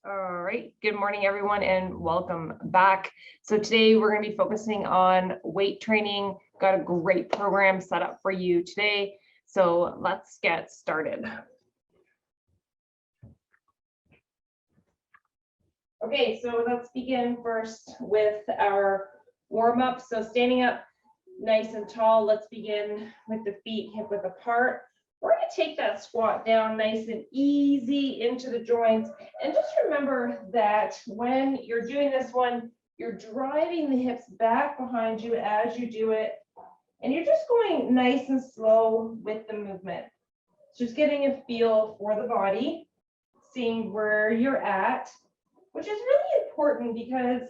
All right, good morning everyone and welcome back. So today we're going to be focusing on weight training. Got a great program set up for you today. So let's get started. Okay, so let's begin first with our warm up. So standing up nice and tall, let's begin with the feet hip width apart. We're going to take that squat down nice and easy into the joints. And just remember that when you're doing this one, you're driving the hips back behind you as you do it. And you're just going nice and slow with the movement. Just getting a feel for the body, seeing where you're at, which is really important because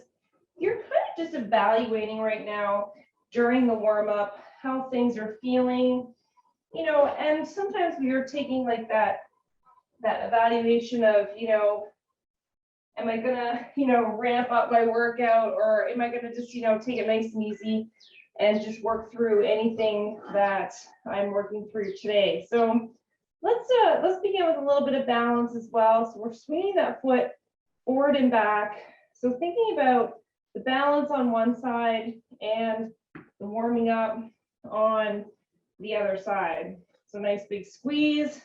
you're kind of just evaluating right now during the warm up how things are feeling. You know, and sometimes we are taking like that evaluation of, am I gonna, ramp up my workout, or am I gonna just, take it nice and easy and just work through anything that I'm working through today. So let's begin with a little bit of balance as well. So we're swinging that foot forward and back. So thinking about the balance on one side and the warming up on the other side. So nice big squeeze,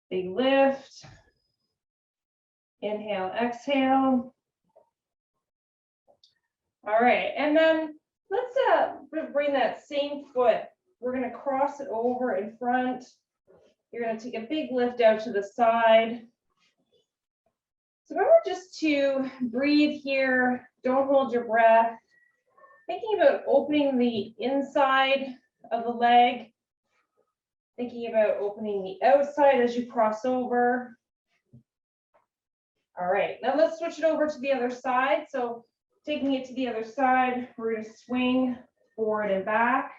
big lift, inhale, exhale. All right, and then let's bring that same foot. We're going to cross it over in front. You're going to take a big lift out to the side. So remember just to breathe here. Don't hold your breath. Thinking about opening the inside of the leg, thinking about opening the outside as you cross over. All right, now let's switch it over to the other side. So taking it to the other side, we're going to swing forward and back.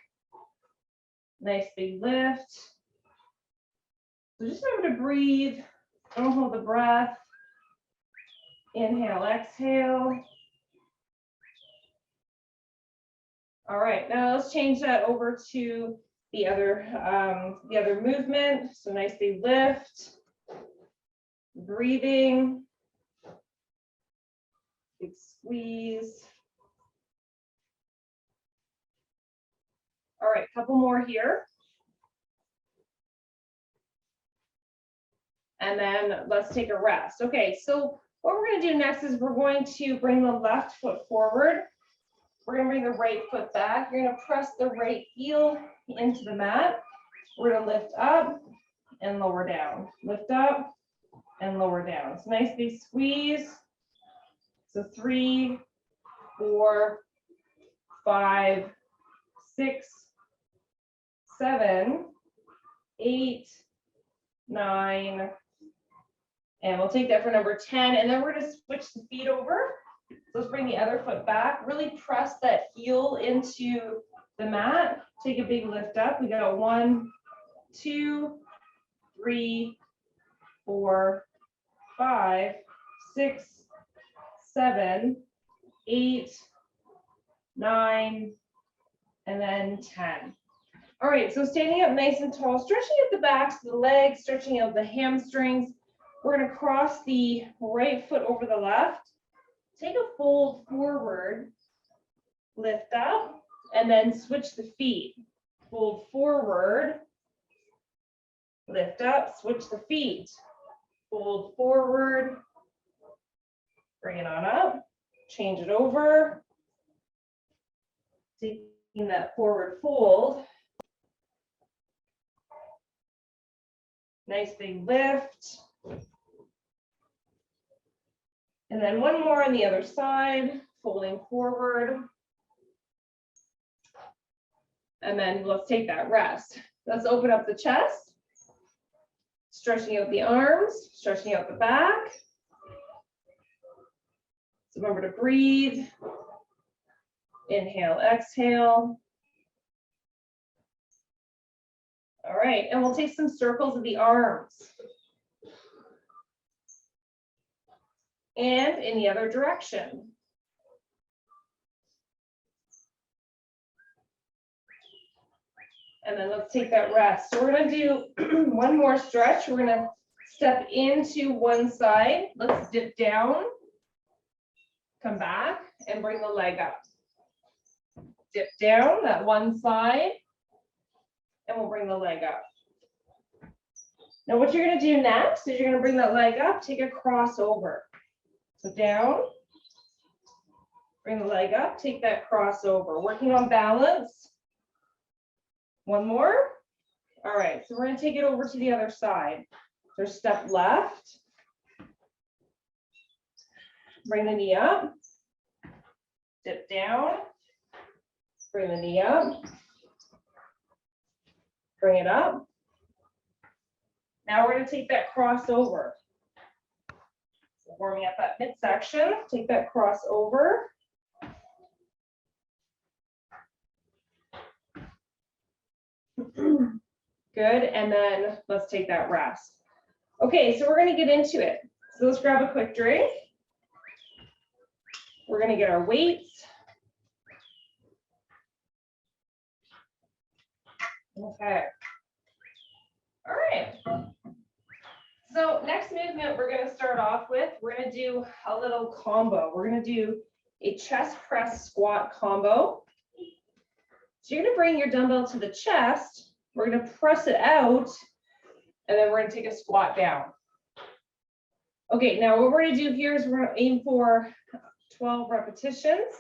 Nice big lift. So just remember to breathe. Don't hold the breath. Inhale, exhale. All right, now let's change that over to the other movement. So nice big lift, breathing, big squeeze. All right, couple more here. And then let's take a rest. Okay, so what we're going to do next is we're going to bring the left foot forward. We're going to bring the right foot back. You're going to press the right heel into the mat. We're going to lift up and lower down. Lift up and lower down. So nice big squeeze. So 3, 4, 5, 6, 7, 8, 9, and we'll take that for number 10. And then we're going to switch the feet over. So let's bring the other foot back. Really press that heel into the mat. Take a big lift up. We got 1, 2, 3, 4, 5, 6, 7, 8, 9, and then 10. All right, so standing up nice and tall, stretching out the backs of the legs, stretching out the hamstrings. We're going to cross the right foot over the left. Take a fold forward, lift up, and then switch the feet. Fold forward, lift up, switch the feet. Fold forward, bring it on up, change it over. Taking that forward fold. Nice big lift. And then one more on the other side, folding forward. And then let's take that rest. Let's open up the chest, stretching out the arms, stretching out the back. So remember to breathe. Inhale, exhale. All right, and we'll take some circles of the arms. And in the other direction. And then let's take that rest. So we're going to do one more stretch. We're going to step into one side. Let's dip down, come back, and bring the leg up. Dip down that one side, and we'll bring the leg up. Now what you're going to do next is you're going to bring that leg up, take a crossover. So down, bring the leg up, take that crossover. Working on balance. One more. All right, so we're going to take it over to the other side. So step left. Bring the knee up. Dip down. Bring the knee up. Bring it up. Now we're going to take that crossover. So warming up that midsection. Take that crossover. Good, and then let's take that rest. Okay, so we're going to get into it. So let's grab a quick drink. We're going to get our weights. Okay. All right. So next movement we're going to start off with, we're going to do a little combo. We're going to do a chest press squat combo. So you're going to bring your dumbbell to the chest. We're going to press it out, and then we're going to take a squat down. Okay, now what we're going to do here is we're going to aim for 12 repetitions.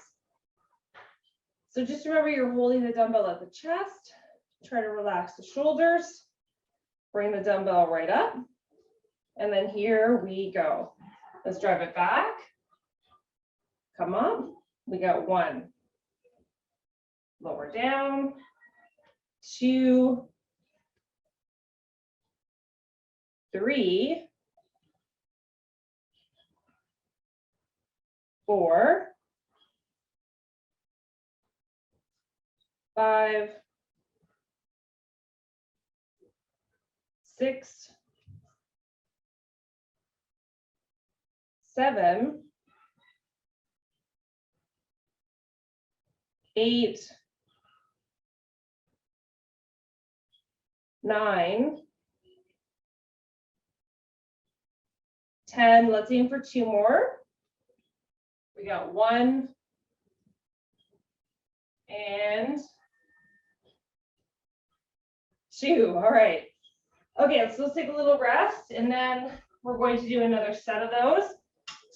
So just remember you're holding the dumbbell at the chest. Try to relax the shoulders. Bring the dumbbell right up. And then here we go. Let's drive it back. Come up. We got 1. Lower down. 2, 3, 4, 5, 6, 7, 8, 9, 10. Let's aim for 2 more. We got 1 and 2. All right. Okay, so let's take a little rest, and then we're going to do another set of those.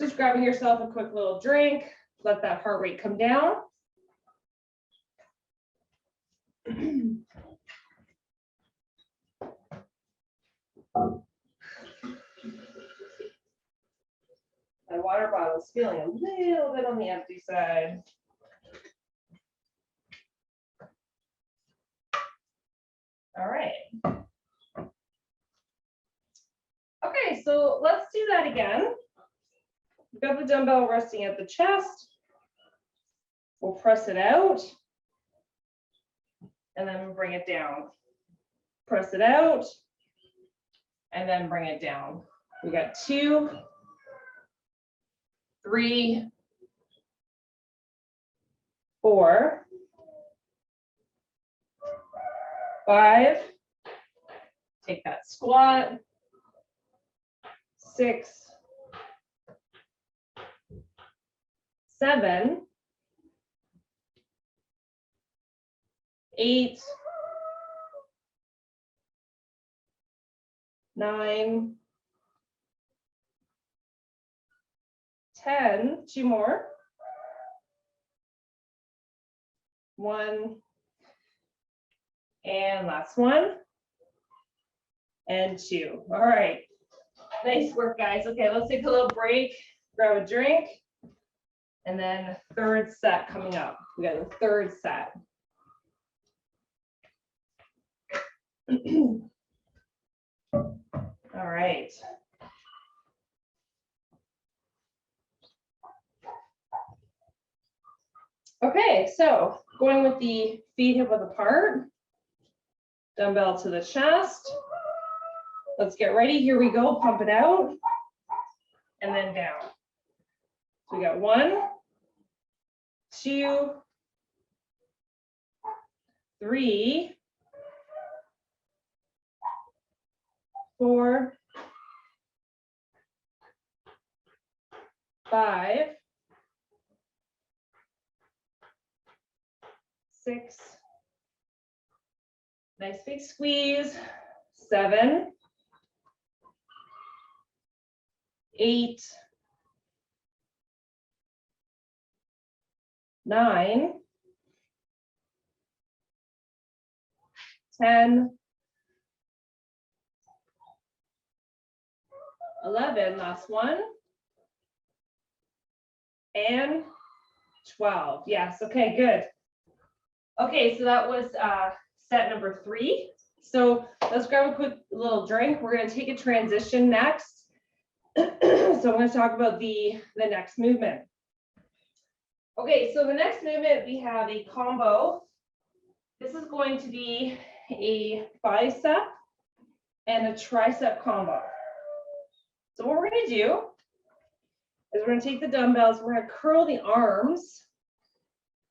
Just grabbing yourself a quick little drink. Let that heart rate come down. My water bottle is feeling a little bit on the empty side. All right. Okay, so let's do that again. We've got the dumbbell resting at the chest. We'll press it out, and then bring it down. Press it out, and then bring it down. We got 2, 3, 4, 5. Take that squat. 6, 7, 8, 9, 10. 2 more. 1, and last one, and 2. All right. Nice work, guys. Okay, let's take a little break, grab a drink, and then third set coming up. We got the third set. All right. Okay, so going with the feet hip width apart, dumbbell to the chest. Let's get ready. Here we go. Pump it out and then down. So we got 1, 2, 3, 4, 5, 6, nice big squeeze, 7, 8, 9, 10, 11, last one, and 12. Yes, okay, good. Okay, so that was set number 3. So let's grab a quick little drink. We're going to take a transition next. So I'm going to talk about the next movement. Okay, so the next movement, we have a combo. This is going to be a bicep and a tricep combo. So what we're going to do is we're going to take the dumbbells, we're going to curl the arms,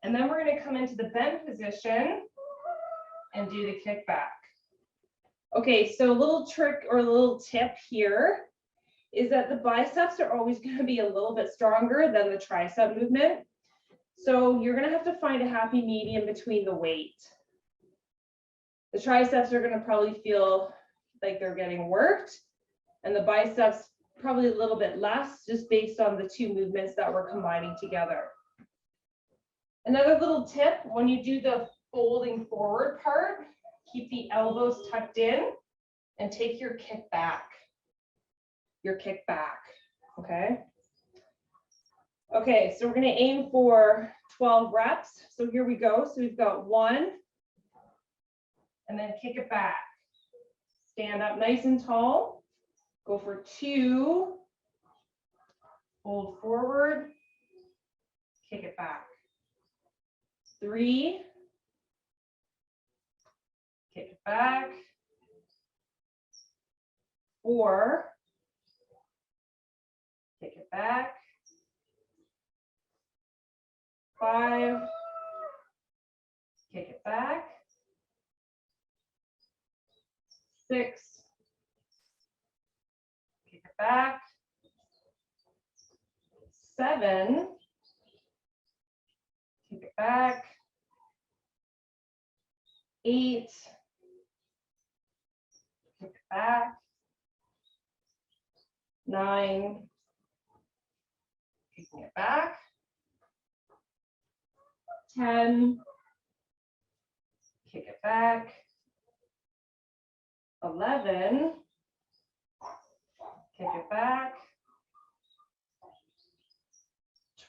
and then we're going to come into the bend position and do the kickback. Okay, so a little trick or a little tip here is that the biceps are always going to be a little bit stronger than the tricep movement. So you're going to have to find a happy medium between the weight. The triceps are going to probably feel like they're getting worked, and the biceps probably a little bit less, just based on the two movements that we're combining together. Another little tip, when you do the folding forward part, keep the elbows tucked in and take your kick back. Okay? Okay, so we're going to aim for 12 reps. So here we go. So we've got 1, and then kick it back. Stand up nice and tall. Go for 2. Fold forward. Kick it back. 3. Kick it back. 4. Kick it back. 5. Kick it back. 6. Kick it back. 7. Kick it back. 8. Kick it back. 9. Kicking it back. 10. Kick it back. 11. Kick it back.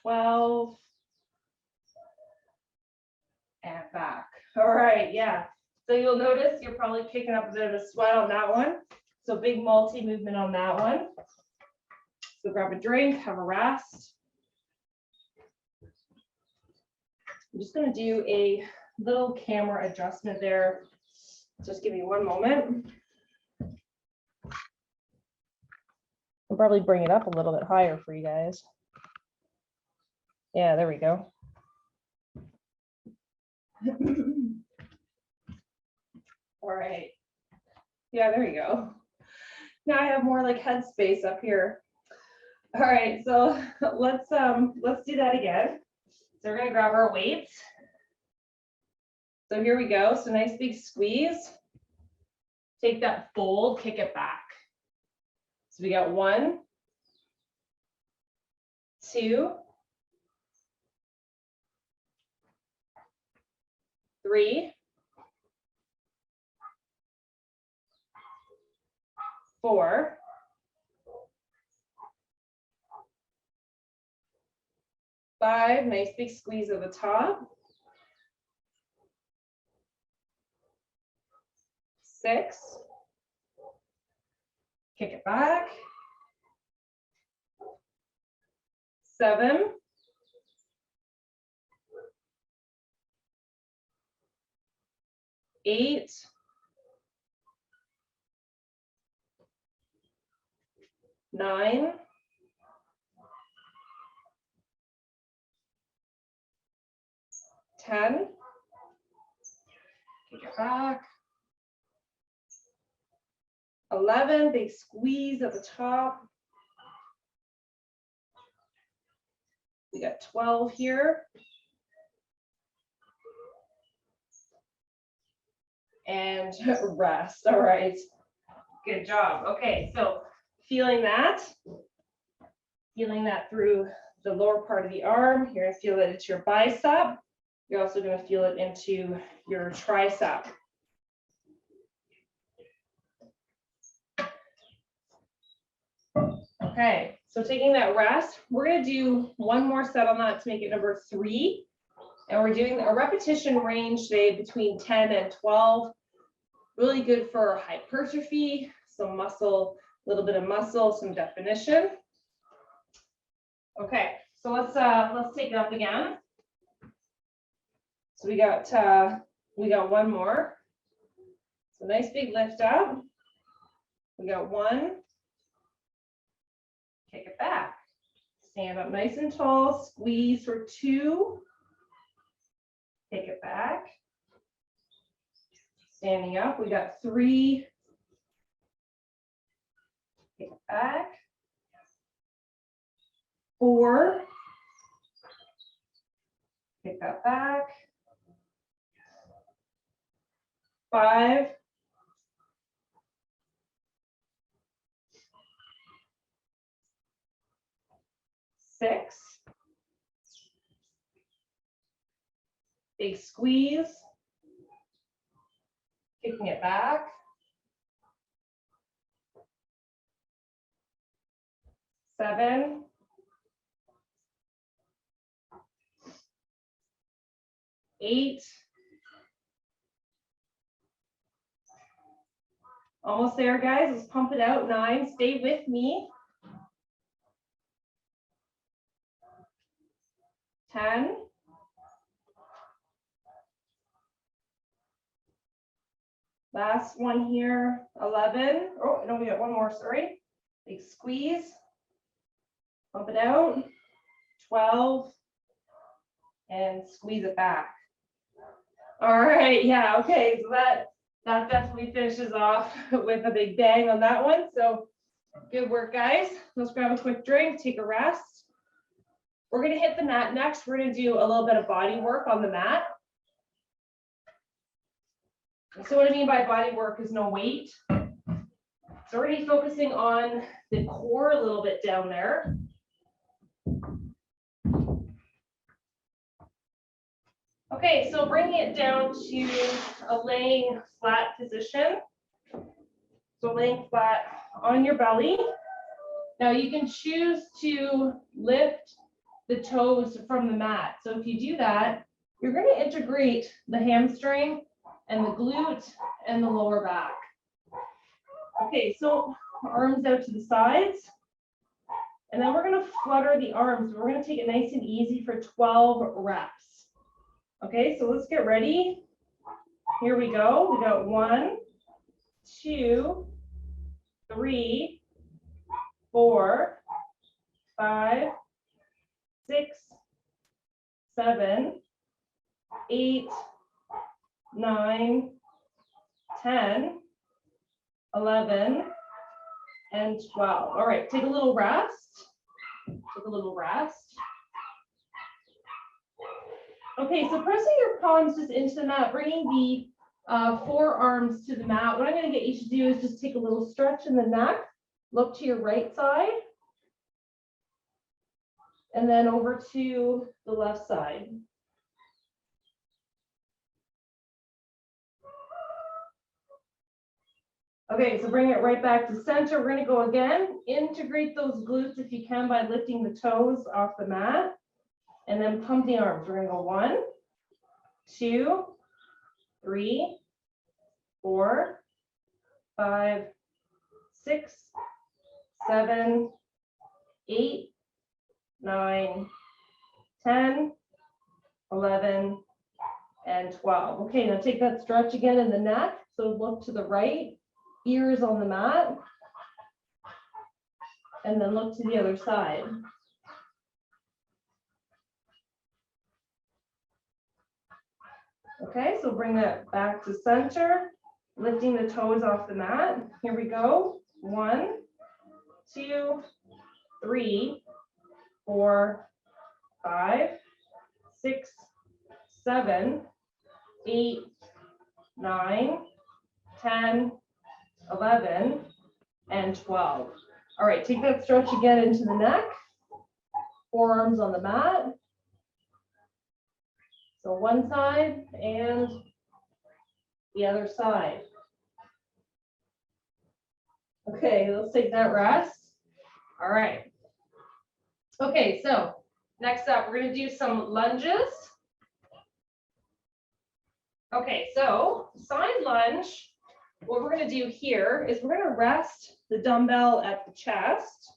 12. And back. All right, yeah. So you'll notice you're probably picking up a bit of a sweat on that one. So big multi-movement on that one. So grab a drink, have a rest. I'm just going to do a little camera adjustment there. Just give me one moment. I'll probably bring it up a little bit higher for you guys. Yeah, there we go. All right. Yeah, there you go. Now I have more like head space up here. All right, so let's do that again. So we're gonna grab our weights. So here we go. So nice big squeeze. Take that fold, kick it back. So we got 1, 2, 3, 4, 5, nice big squeeze at the top. 6, kick it back. 7, 8, 9, 10, kick it back. 11, big squeeze at the top. We got 12 here. And rest. All right. Good job. Okay, so feeling that through the lower part of the arm. You're going to feel it into your bicep. You're also going to feel it into your tricep. Okay, so taking that rest, we're going to do one more set on that to make it number 3. And we're doing a repetition range today between 10 and 12. Really good for hypertrophy, some muscle, a little bit of muscle, some definition. Okay, so let's take it up again. So we got one more. So nice big lift up. We got 1. Kick it back. Stand up nice and tall. Squeeze for 2. Kick it back. Standing up, we got 3. Kick it back. 4. Kick that back. 5. 6. Big squeeze. Kicking it back. 7. 8. Almost there, guys. Let's pump it out. 9. Stay with me. 10. 'Last one here. 11. Oh, no, we got one more. Sorry. Big squeeze. Pump it out. 12. And squeeze it back. All right. Yeah. Okay. So that definitely finishes off with a big bang on that one. So good work, guys. Let's grab a quick drink, take a rest. We're going to hit the mat next. We're going to do a little bit of body work on the mat. So what I mean by body work is no weight. So we're going to be focusing on the core a little bit down there. Okay, so bringing it down to a laying flat position. So laying flat on your belly. Now you can choose to lift the toes from the mat. So if you do that, you're going to integrate the hamstring and the glute and the lower back. Okay, so arms out to the sides. And then we're going to flutter the arms. We're going to take it nice and easy for 12 reps. Okay, so let's get ready. Here we go. We got 1, 2, 3, 4, 5, 6, 7, 8, 9, 10, 11, and 12. All right, take a little rest. Take a little rest. Okay, so pressing your palms just into the mat, bringing the forearms to the mat. What I'm going to get you to do is just take a little stretch in the neck, look to your right side, and then over to the left side. Okay, so bring it right back to center. We're going to go again. Integrate those glutes if you can by lifting the toes off the mat. And then pump the arms. We're going to go 1, 2, 3, 4, 5, 6, 7, 8, 9, 10, 11, and 12. Okay, now take that stretch again in the neck. So look to the right, ears on the mat, and then look to the other side. Okay, so bring that back to center, lifting the toes off the mat. Here we go. 1, 2, 3, 4, 5, 6, 7, 8, 9, 10, 11, and 12. All right, take that stretch again into the neck. Forearms on the mat. So one side and the other side. Okay, let's take that rest. All right. Okay, so next up, we're going to do some lunges. Okay, so side lunge, what we're going to do here is we're going to rest the dumbbell at the chest,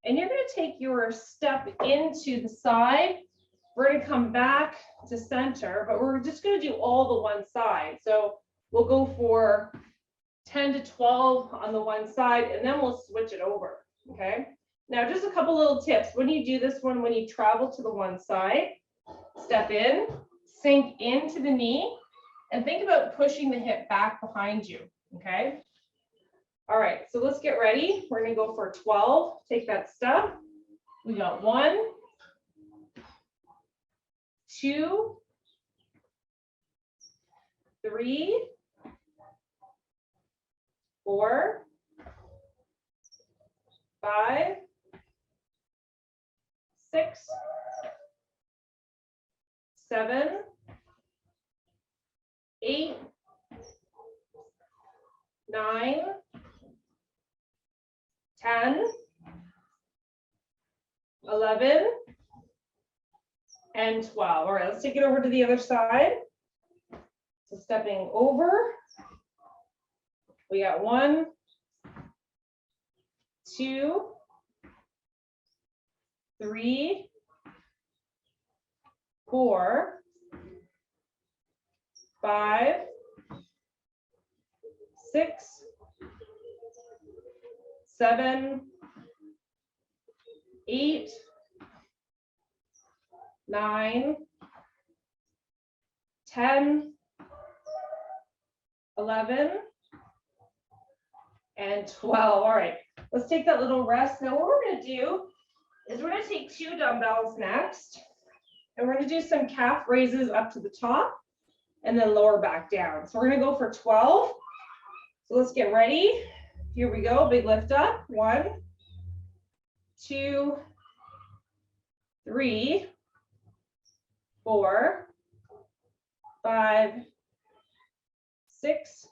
and you're going to take your step into the side. We're going to come back to center, but we're just going to do all the one side. So we'll go for 10 to 12 on the one side, and then we'll switch it over, okay? Now, just a couple little tips. When you do this one, when you travel to the one side, step in, sink into the knee, and think about pushing the hip back behind you, okay? All right, so let's get ready. We're gonna go for 12. Take that step. We got 1, 2, 3, 4, 5, 6, 7, 8, 9, 10, 11, and 12. All right, let's take it over to the other side. So stepping over, we got 1, 2, 3, 4, 5, 6, 7, 8, 9, 10, 11, and 12. All right, let's take that little rest. Now what we're going to do is we're going to take 2 dumbbells next, and we're going to do some calf raises up to the top and then lower back down. So we're going to go for 12. So let's get ready. Here we go. Big lift up. 1, 2, 3, 4, 5, 6,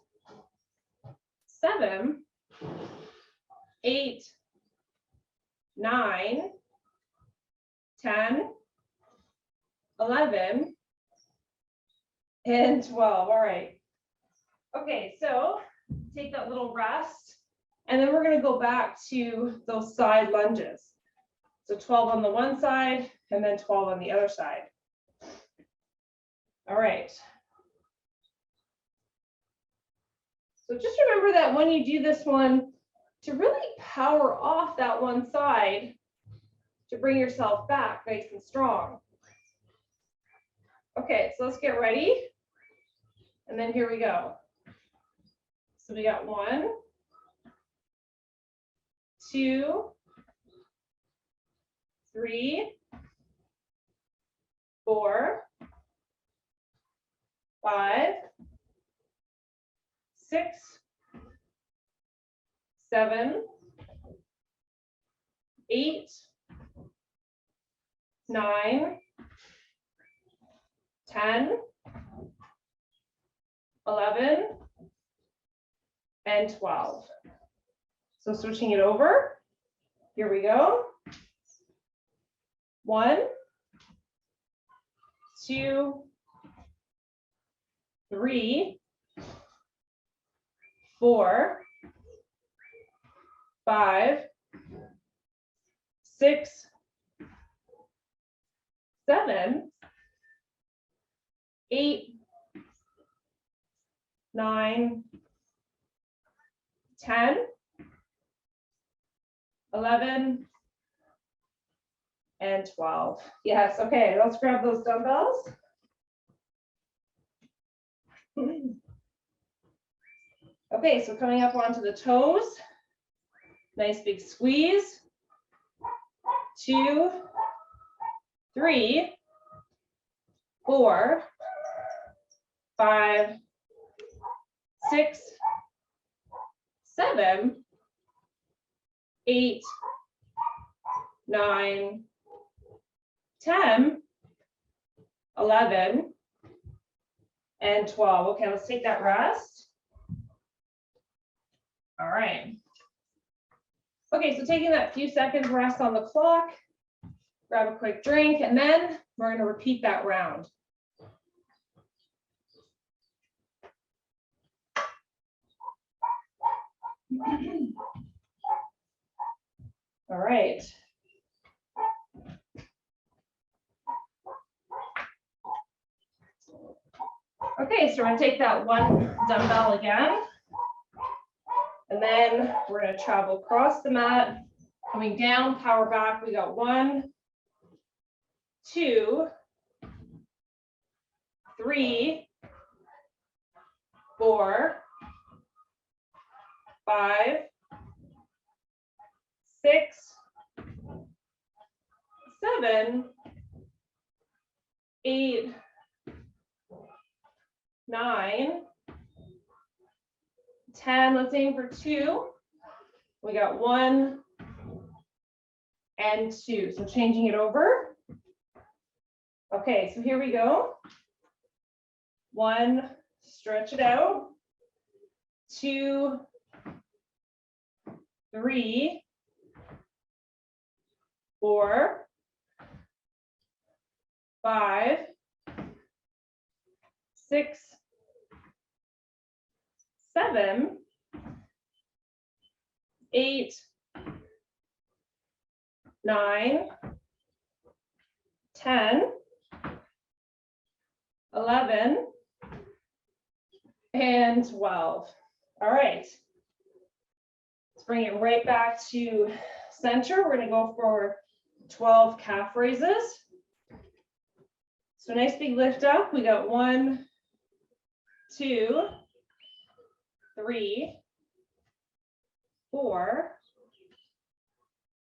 7, 8, 9, 10, 11, and 12. All right. Okay, so take that little rest, and then we're going to go back to those side lunges. So 12 on the one side, and then 12 on the other side. All right. So just remember that when you do this one, to really power off that one side, to bring yourself back nice and strong. Okay, so let's get ready. And then here we go. So we got 1, 2, 3, 4, 5, 6, 7, 8, 9, 10, 11, and 12. So switching it over, here we go. 1, 2, 3, 4, 5, 6, 7, 8, 9, 10, 11, and 12. Yes, okay, let's grab those dumbbells. Okay, so coming up onto the toes, nice big squeeze. 2, 3, 4, 5, 6, 7, 8, 9, 10, 11, and 12. Okay, let's take that rest. All right. Okay, so taking that few seconds rest on the clock, grab a quick drink, and then we're going to repeat that round. All right. Okay, so we're going to take that one dumbbell again. And then we're going to travel across the mat, coming down, power back. We got 1, 2, 3, 4, 5, 6, 7, 8, 9, 10. Let's aim for 2. We got 1 and 2. So changing it over. Okay, so here we go. 1, stretch it out. 2, 3, 4, 5, 6, 7, 8, 9, 10, 11, and 12. All right. Let's bring it right back to center. We're going to go for 12 calf raises. So nice big lift up. We got 1, 2, 3, 4,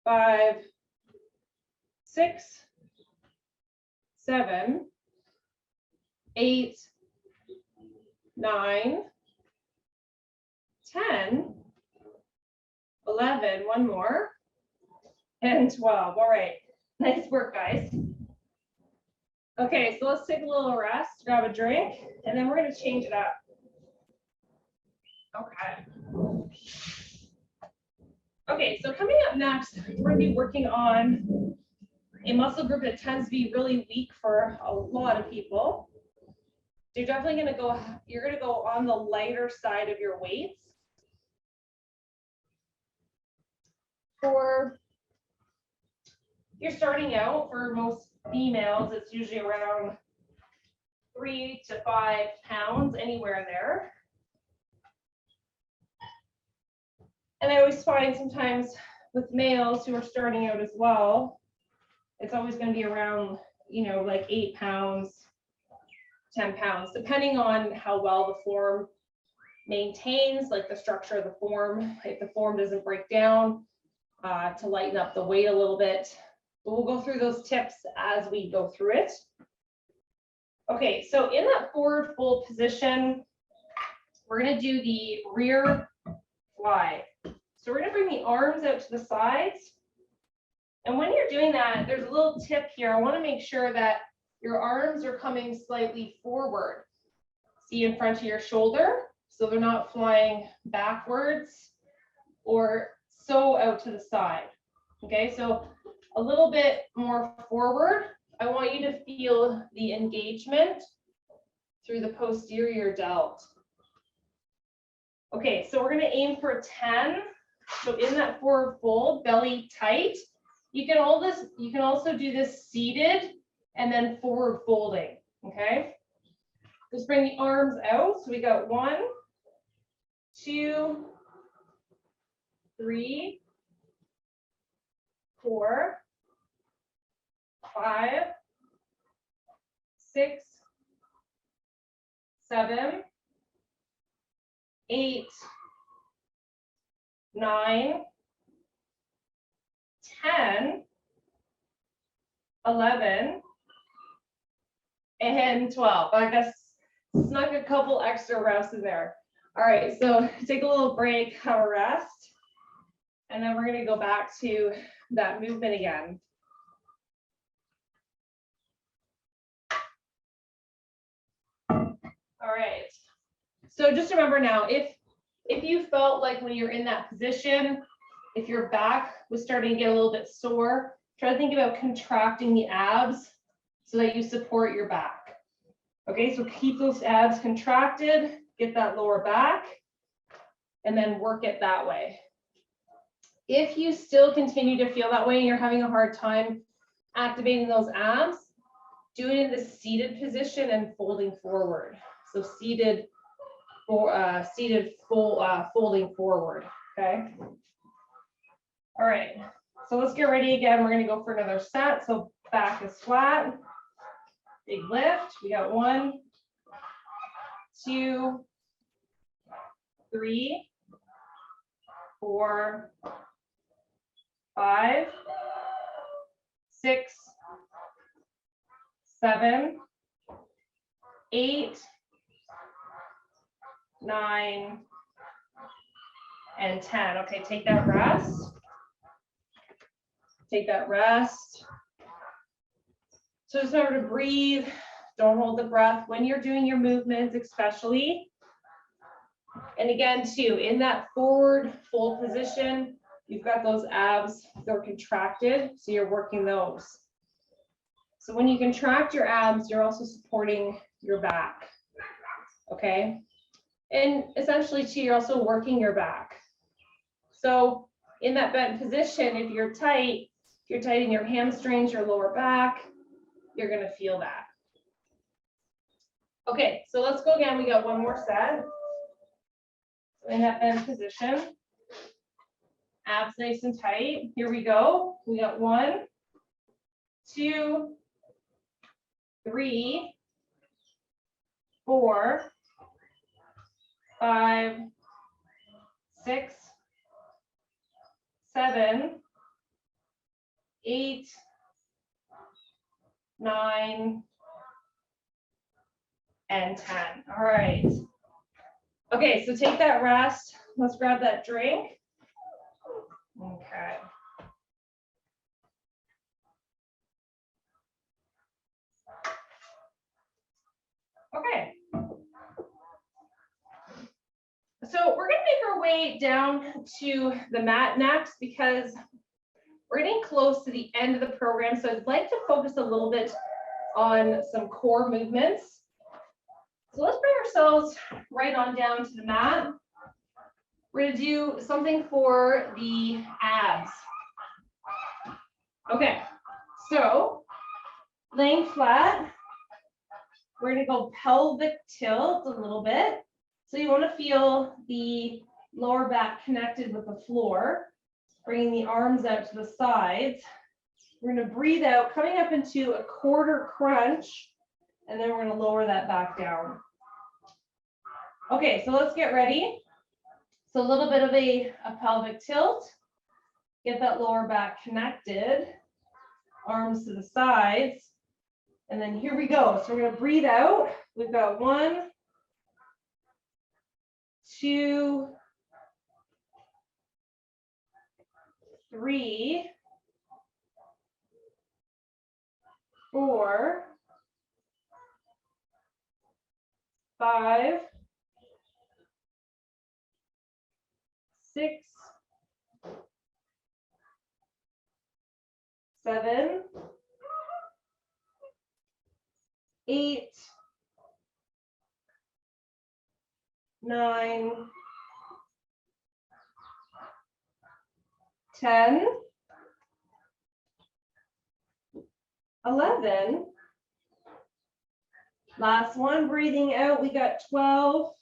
5, 6, 7, 8, 9, 10, 11, one more, and 12. All right, nice work, guys. Okay, so let's take a little rest, grab a drink, and then we're going to change it up. Okay. Okay, so coming up next, we're going to be working on a muscle group that tends to be really weak for a lot of people. So you're definitely going to go, you're going to go on the lighter side of your weights. For you're starting out, for most females, it's usually around 3 to 5 pounds, anywhere in there. And I always find sometimes with males who are starting out as well, it's always going to be around, you know, like 8 pounds, 10 pounds, depending on how well the form maintains, like the structure of the form, if the form doesn't break down, to lighten up the weight a little bit. But we'll go through those tips as we go through it. Okay, so in that forward fold position, we're going to do the rear fly. So we're going to bring the arms out to the sides. And when you're doing that, there's a little tip here. I want to make sure that your arms are coming slightly forward. See in front of your shoulder, so they're not flying backwards or so out to the side. Okay, so a little bit more forward. I want you to feel the engagement through the posterior delt. Okay, so we're going to aim for 10. So in that forward fold, belly tight. You can also do this seated and then forward folding. Okay, just bring the arms out. So we got 1, 2, 3, 4, 5, 6, 7, 8, 9, 10, 11, and 12. I guess snuck a couple extra reps in there. All right, so take a little break, have a rest, and then we're going to go back to that movement again. All right, so just remember now, if you felt like when you're in that position, if your back was starting to get a little bit sore, try to think about contracting the abs so that you support your back. Okay, so keep those abs contracted, get that lower back, and then work it that way. If you still continue to feel that way and you're having a hard time activating those abs, do it in the seated position and folding forward. So seated, folding forward, okay? All right, so let's get ready again. We're gonna go for another set. So back is flat, big lift. We got 1, 2, 3, 4, 5, 6, 7, 8, 9, and 10. Okay, take that rest. Take that rest. So just remember to breathe. Don't hold the breath when you're doing your movements, especially. And again, too, in that forward fold position, you've got those abs, they're contracted, so you're working those. So when you contract your abs, you're also supporting your back, okay? And essentially, too, you're also working your back. So in that bent position, if you're tight in your hamstrings, your lower back, you're gonna feel that. Okay, so let's go again. We got one more set. In that bent position, abs nice and tight. Here we go. We got 1, 2, 3, 4, 5, 6, 7, 8, 9, and 10. All right. Okay, so take that rest. Let's grab that drink. Okay. Okay. So we're going to make our way down to the mat next because we're getting close to the end of the program. So I'd like to focus a little bit on some core movements. So let's bring ourselves right on down to the mat. We're going to do something for the abs. Okay, so laying flat, we're going to go pelvic tilt a little bit. So you want to feel the lower back connected with the floor, bringing the arms out to the sides. We're going to breathe out, coming up into a quarter crunch, and then we're going to lower that back down. Okay, so let's get ready. So a little bit of a pelvic tilt. Get that lower back connected, arms to the sides. And then here we go. So we're going to breathe out. We've got 1, 2, 3, 4, 5, 6, 7, 8, 9, 10, 11. Last one, breathing out, we got 12.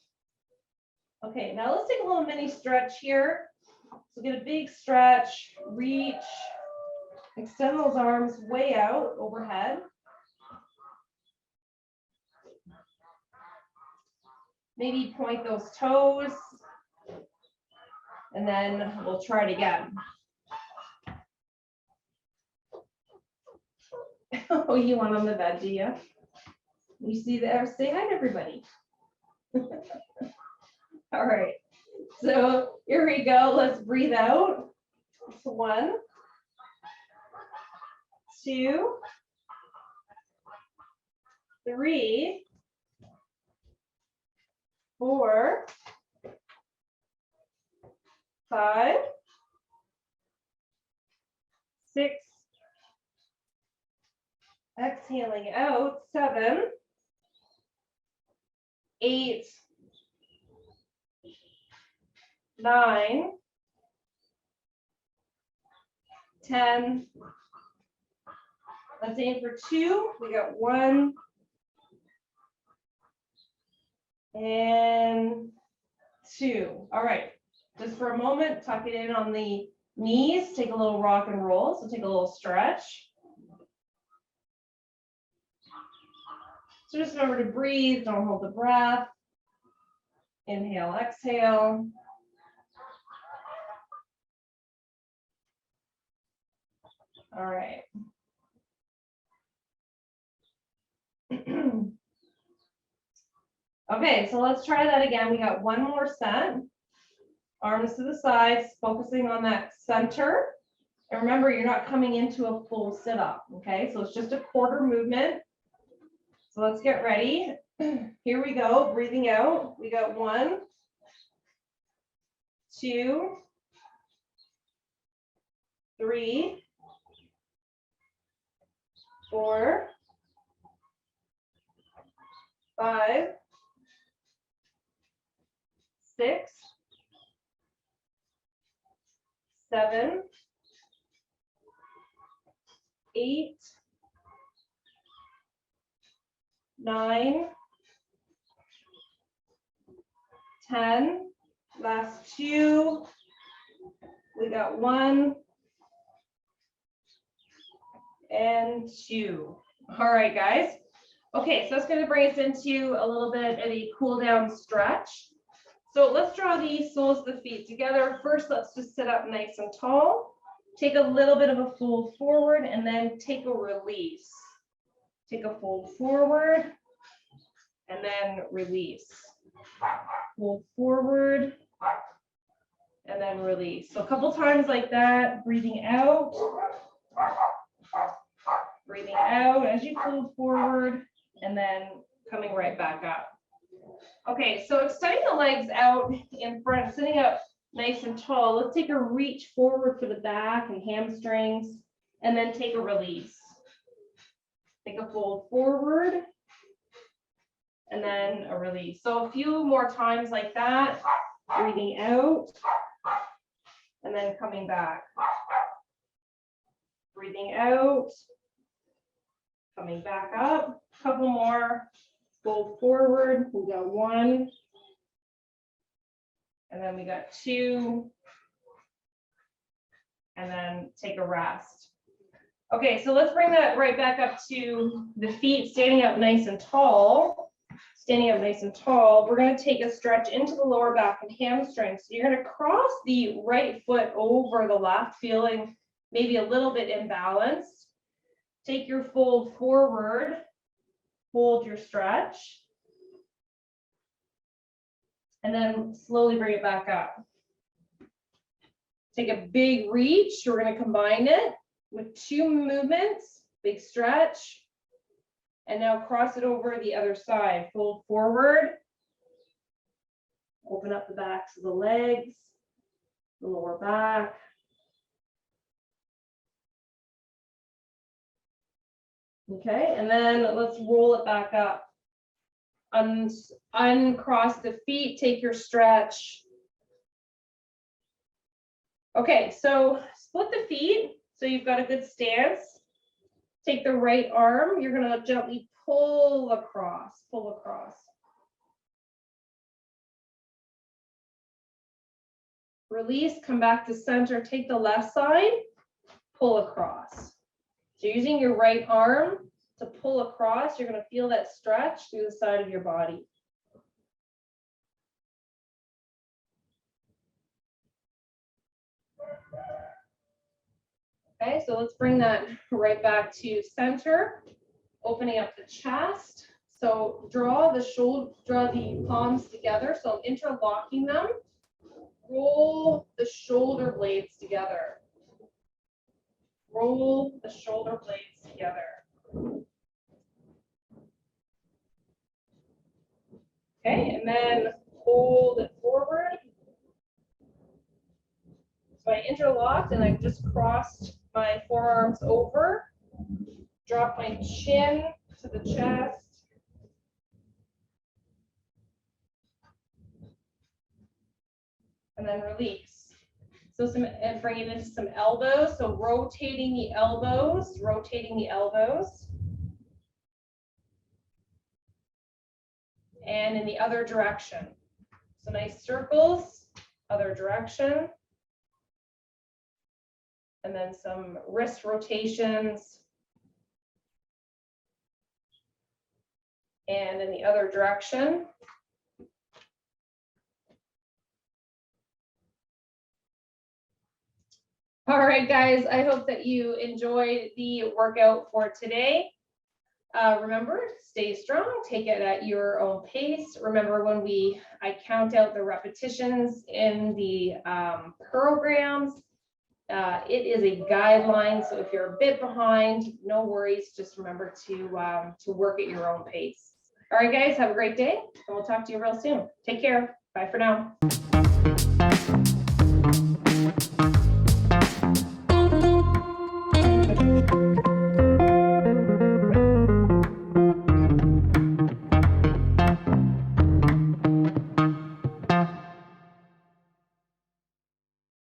Okay, now let's take a little mini stretch here. So get a big stretch, reach, extend those arms way out overhead. Maybe point those toes, and then we'll try it again. Oh, you want on the bed, do you? You see that? Say hi to everybody. All right. So here we go. Let's breathe out. 1, 2, 3, 4, 5, 6. Exhaling out. 7, 8, 9, 10. Let's aim for 2. We got 1 and 2. All right. Just for a moment, tuck it in on the knees. Take a little rock and roll. So take a little stretch. So just remember to breathe. Don't hold the breath. Inhale, exhale. All right. Okay, so let's try that again. We got one more set. Arms to the sides, focusing on that center. And remember, you're not coming into a full sit-up, okay? So it's just a quarter movement. So let's get ready. Here we go, breathing out. We got 1, 2, 3, 4, 5, 6, 7, 8, 9, 10. Last 2. We got 1 and 2. All right, guys. Okay, so that's going to bring us into a little bit of a cool down stretch. So let's draw the soles of the feet together. First, let's just sit up nice and tall. Take a little bit of a fold forward and then take a release. Take a fold forward and then release. Fold forward and then release. So a couple times like that, breathing out as you fold forward and then coming right back up. Okay, so extending the legs out in front, sitting up nice and tall. Let's take a reach forward for the back and hamstrings, and then take a release. Take a fold forward, and then a release. So a few more times like that, breathing out, and then coming back. Breathing out, coming back up. A couple more. Fold forward, we got 1, and then we got 2, and then take a rest. Okay, so let's bring that right back up to the feet, standing up nice and tall. Standing up nice and tall, we're going to take a stretch into the lower back and hamstrings. So you're going to cross the right foot over the left, feeling maybe a little bit imbalanced. Take your fold forward. Hold your stretch, and then slowly bring it back up. Take a big reach. We're going to combine it with 2 movements, big stretch, and now cross it over the other side. Fold forward, open up the backs of the legs, the lower back. Okay, and then let's roll it back up. Uncross the feet, take your stretch. Okay, so split the feet so you've got a good stance. Take the right arm, you're going to gently pull across, pull across. Release, come back to center, take the left side, pull across. So using your right arm to pull across, you're going to feel that stretch through the side of your body. Okay, so let's bring that right back to center. opening up the chest. So draw the palms together. So I'm interlocking them. Roll the shoulder blades together. Roll the shoulder blades together. Okay, and then hold it forward. So I interlocked and I just crossed my forearms over. Drop my chin to the chest. And then release. So and bring it into some elbows. So rotating the elbows, And in the other direction. So nice circles, other direction. And then some wrist rotations. And in the other direction. All right, guys, I hope that you enjoyed the workout for today. Remember, stay strong, take it at your own pace. Remember when I count out the repetitions in the programs, it is a guideline. So if you're a bit behind, no worries. Just remember to work at your own pace. All right, guys, have a great day, and we'll talk to you real soon. Take care. Bye for now.